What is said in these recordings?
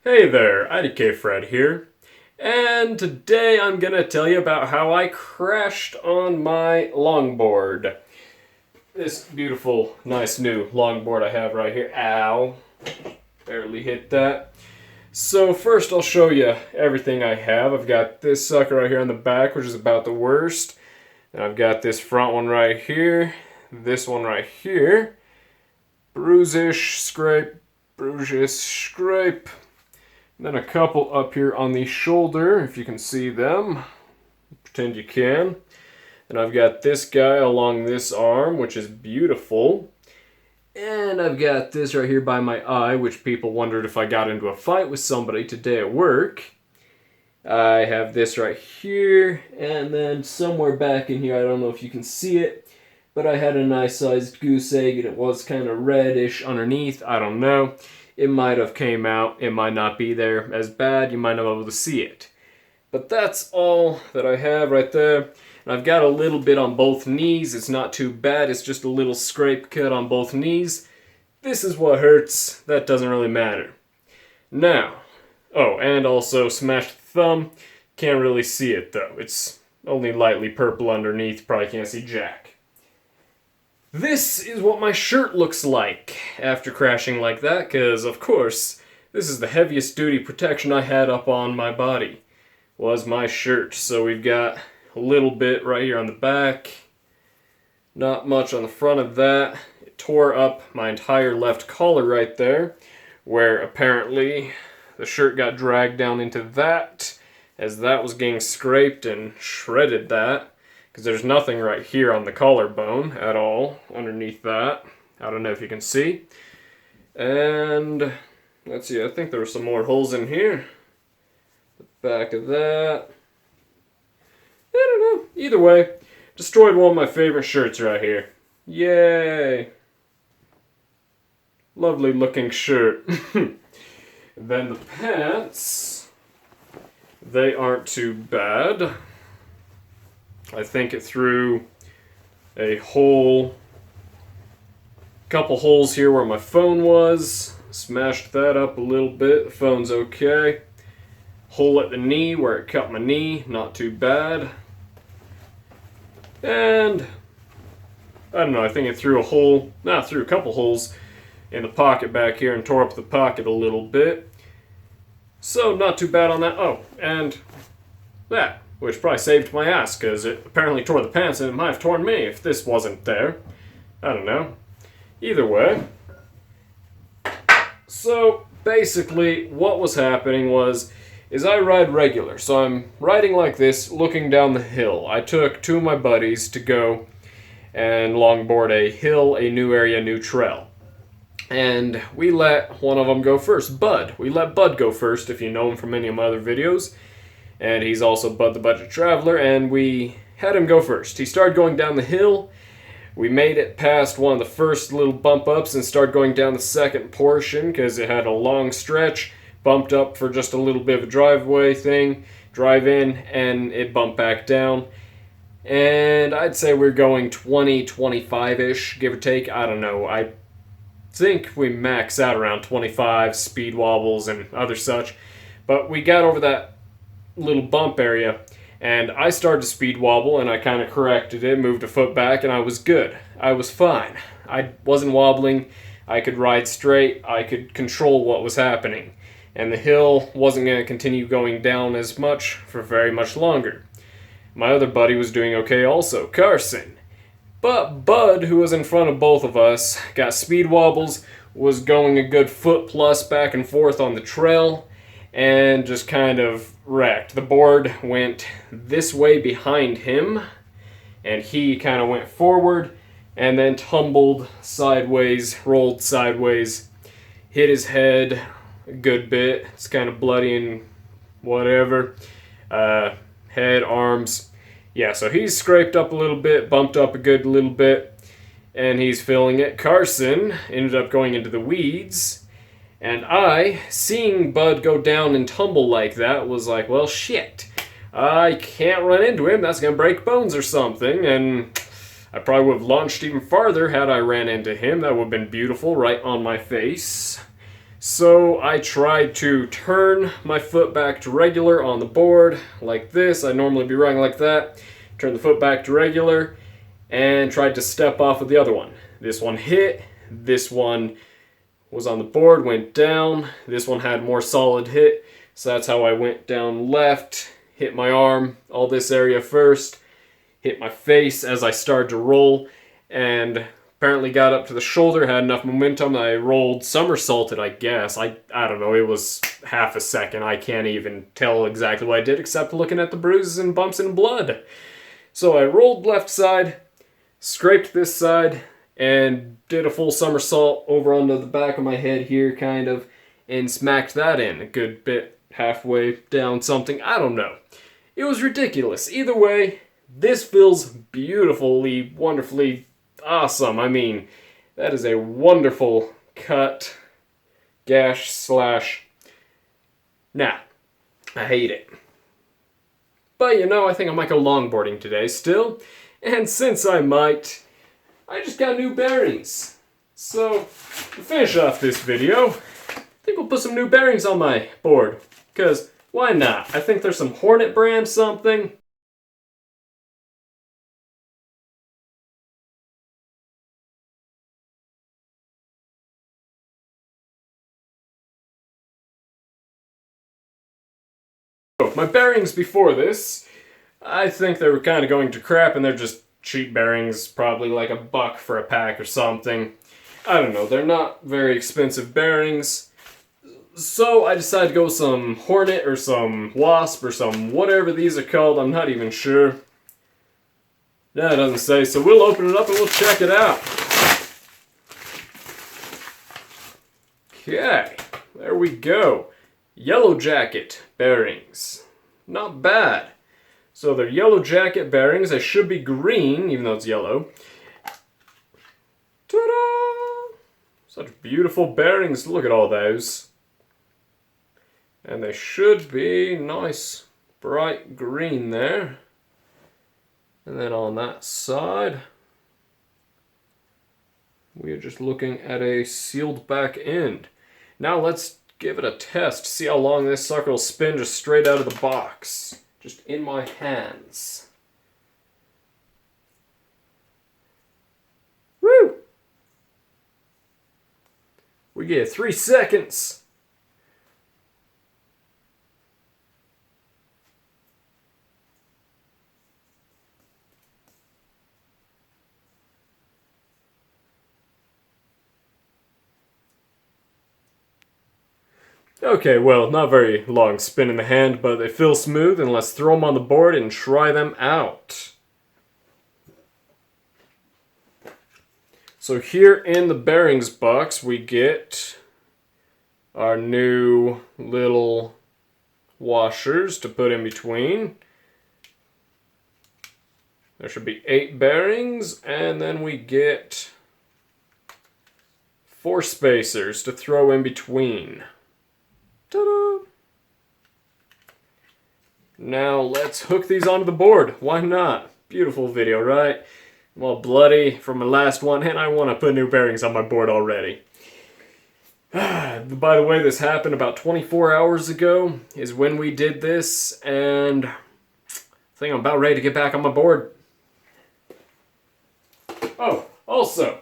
Hey there, IDK Fred here, and today I'm gonna tell you about how I crashed on my longboard. This beautiful, nice new longboard I have right here. Ow, barely hit that. So first I'll show you everything I have. I've got this sucker right here on the back, which is about the worst. And I've got this front one right here, this one right here. Bruise-ish, scrape, bruise-ish, scrape. Then a couple up here on the shoulder, if you can see them. Pretend you can. And I've got this guy along this arm, which is beautiful. And I've got this right here by my eye, which people wondered if I got into a fight with somebody today at work. I have this right here, and then somewhere back in here, I don't know if you can see it, but I had a nice sized goose egg, and it was kind of reddish underneath. I don't know. It might have came out, it might not be there as bad, you might not be able to see it. But that's all that I have right there. And I've got a little bit on both knees, it's not too bad, it's just a little scrape cut on both knees. This is what hurts, that doesn't really matter. Now, oh, and also smashed thumb, can't really see it though, it's only lightly purple underneath, probably can't see jack. This is what my shirt looks like after crashing like that, because of course, this is the heaviest duty protection I had up on my body, was my shirt. So we've got a little bit right here on the back, not much on the front of that. It tore up my entire left collar right there, where apparently the shirt got dragged down into that, as that was getting scraped and shredded that. Because there's nothing right here on the collarbone at all underneath that. I don't know if you can see. And let's see, I think there were some more holes in here. The back of that. I don't know. Either way, destroyed one of my favorite shirts right here. Yay! Lovely looking shirt. Then the pants, they aren't too bad. I think it threw a hole, couple holes here where my phone was, smashed that up a little bit, the phone's okay. Hole at the knee where it cut my knee, not too bad. And, I don't know, I think it threw threw a couple holes in the pocket back here and tore up the pocket a little bit. So, not too bad on that. Oh, and that. Which probably saved my ass, because it apparently tore the pants and it might have torn me if this wasn't there. I don't know. Either way. So, basically, what was happening is I ride regular. So I'm riding like this, looking down the hill. I took two of my buddies to go and longboard a hill, a new area, new trail. And we let one of them go first, Bud. We let Bud go first, if you know him from any of my other videos. And he's also BudTheBudgetTraveler, and we had him go first. He started going down the hill. We made it past one of the first little bump ups and started going down the second portion because it had a long stretch, bumped up for just a little bit of a driveway thing, drive in, and it bumped back down. And I'd say we're going 20, 25-ish, give or take. I don't know. I think we max out around 25, speed wobbles and other such. But we got over that little bump area, and I started to speed wobble, and I kind of corrected it, moved a foot back, and I was good. I was fine. I wasn't wobbling. I could ride straight. I could control what was happening. And the hill wasn't going to continue going down as much for very much longer. My other buddy was doing okay also, Carson. But Bud, who was in front of both of us, got speed wobbles, was going a good foot plus back and forth on the trail, and just kind of wrecked. The board went this way behind him, and he kind of went forward, and then tumbled sideways, rolled sideways, hit his head a good bit. It's kind of bloody and whatever. Head, arms. Yeah, so he's scraped up a little bit, bumped up a good little bit, and he's feeling it. Carson ended up going into the weeds. And I, seeing Bud go down and tumble like that, was like, well, shit. I can't run into him. That's going to break bones or something. And I probably would have launched even farther had I ran into him. That would have been beautiful, right on my face. So I tried to turn my foot back to regular on the board like this. I'd normally be riding like that. Turn the foot back to regular and tried to step off of the other one. This one hit, this one was on the board, went down. This one had more solid hit, so that's how I went down left, hit my arm, all this area first, hit my face as I started to roll, and apparently got up to the shoulder, had enough momentum, I rolled, somersaulted, I guess. I don't know, it was half a second. I can't even tell exactly what I did except looking at the bruises and bumps and blood. So I rolled left side, scraped this side, and did a full somersault over onto the back of my head here, kind of, and smacked that in a good bit, halfway down something, I don't know. It was ridiculous. Either way, this feels beautifully, wonderfully awesome. I mean, that is a wonderful cut, gash, slash. Nah, I hate it. But you know, I think I might go longboarding today still. And since I might, I just got new bearings. So, to finish off this video, I think we'll put some new bearings on my board. Because, why not? I think there's some Hornet brand something. My bearings before this, I think they were kind of going to crap, and they're just cheap bearings, probably like $1 for a pack or something. I don't know, they're not very expensive bearings. So I decided to go with some Hornet or some Wasp or some whatever these are called, I'm not even sure. No, it doesn't say, so we'll open it up and we'll check it out. Okay, there we go. Yellow Jacket bearings. Not bad. So they're Yellow Jacket bearings. They should be green, even though it's yellow. Ta-da! Such beautiful bearings. Look at all those. And they should be nice, bright green there. And then on that side, we are just looking at a sealed back end. Now let's give it a test. See how long this sucker will spin just straight out of the box. Just in my hands. Woo! We get 3 seconds. Okay, well, not very long spin in the hand, but they feel smooth, and let's throw them on the board and try them out. So here in the bearings box, we get our new little washers to put in between. There should be 8 bearings, and then we get 4 spacers to throw in between. Ta-da! Now let's hook these onto the board. Why not? Beautiful video, right? I'm all bloody from my last one, and I want to put new bearings on my board already. By the way, this happened about 24 hours ago, is when we did this, and I think I'm about ready to get back on my board. Oh, also,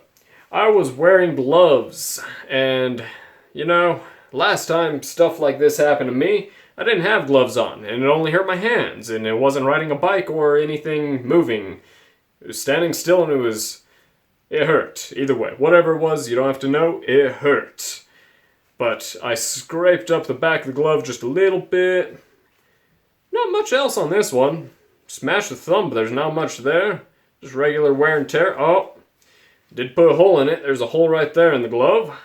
I was wearing gloves, and, you know, last time stuff like this happened to me, I didn't have gloves on, and it only hurt my hands, and it wasn't riding a bike or anything moving. It was standing still, and it hurt. Either way, whatever it was, you don't have to know, it hurt. But I scraped up the back of the glove just a little bit. Not much else on this one. Smashed the thumb, but there's not much there. Just regular wear and tear. Oh, did put a hole in it. There's a hole right there in the glove.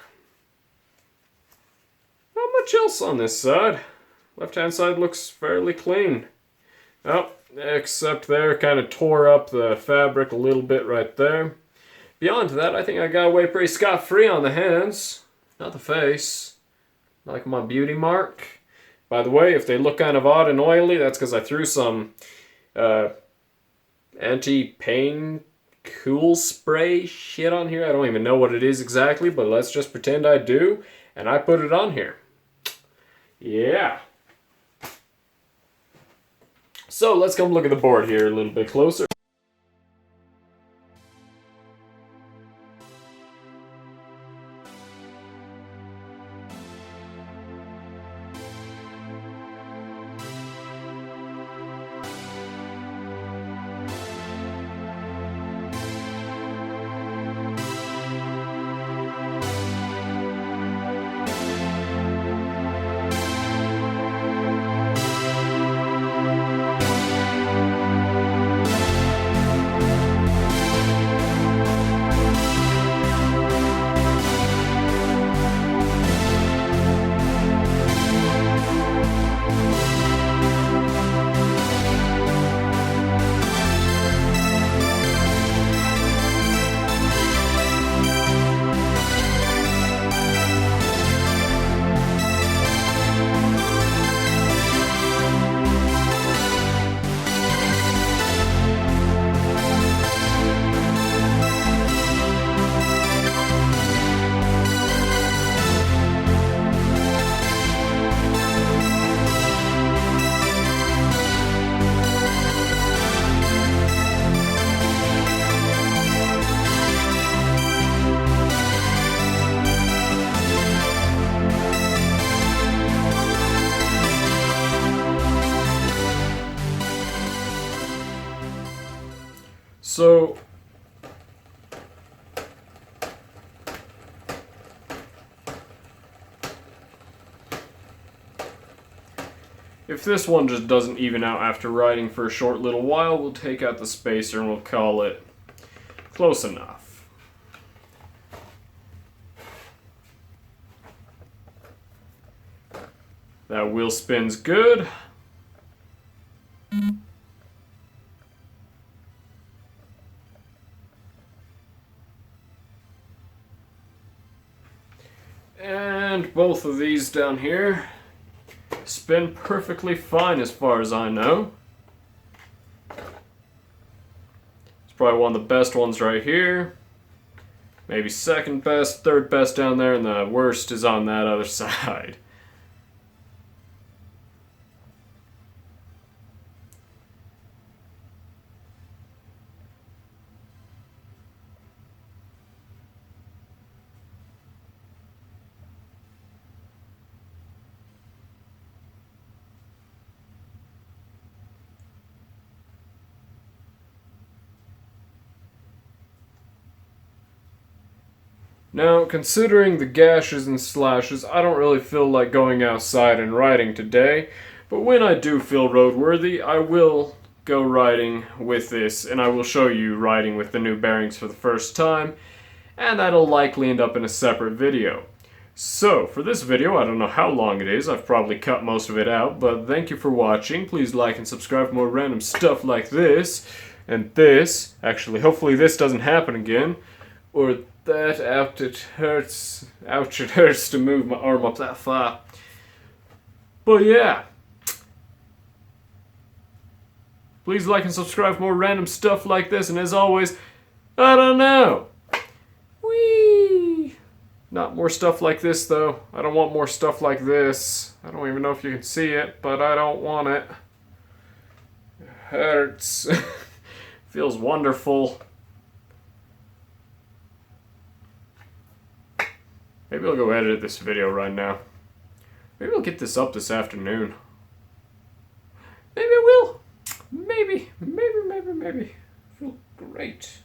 Not much else on this side. Left-hand side looks fairly clean. Oh, except there, kind of tore up the fabric a little bit right there. Beyond that, I think I got away pretty scot-free on the hands. Not the face. Like my beauty mark. By the way, if they look kind of odd and oily, that's because I threw some anti-pain cool spray shit on here. I don't even know what it is exactly, but let's just pretend I do. and I put it on here. Yeah. So let's come look at the board here a little bit closer. So if this one just doesn't even out after riding for a short little while, we'll take out the spacer and we'll call it close enough. That wheel spins good. And both of these down here spin perfectly fine as far as I know. It's probably one of the best ones right here. Maybe second best, third best down there, and the worst is on that other side. Now, considering the gashes and slashes, I don't really feel like going outside and riding today, but when I do feel roadworthy, I will go riding with this, and I will show you riding with the new bearings for the first time, and that'll likely end up in a separate video. So, for this video, I don't know how long it is, I've probably cut most of it out, but thank you for watching. Please like and subscribe for more random stuff like this, and this. Actually, hopefully this doesn't happen again, or that. Ouch, it hurts. Ouch, it hurts to move my arm up that far. But yeah. Please like and subscribe for more random stuff like this, and as always, I don't know. Whee! Not more stuff like this, though. I don't want more stuff like this. I don't even know if you can see it, but I don't want it. It hurts. Feels wonderful. Maybe I'll go edit this video right now. Maybe I'll get this up this afternoon. Maybe I will. Maybe. Feel great.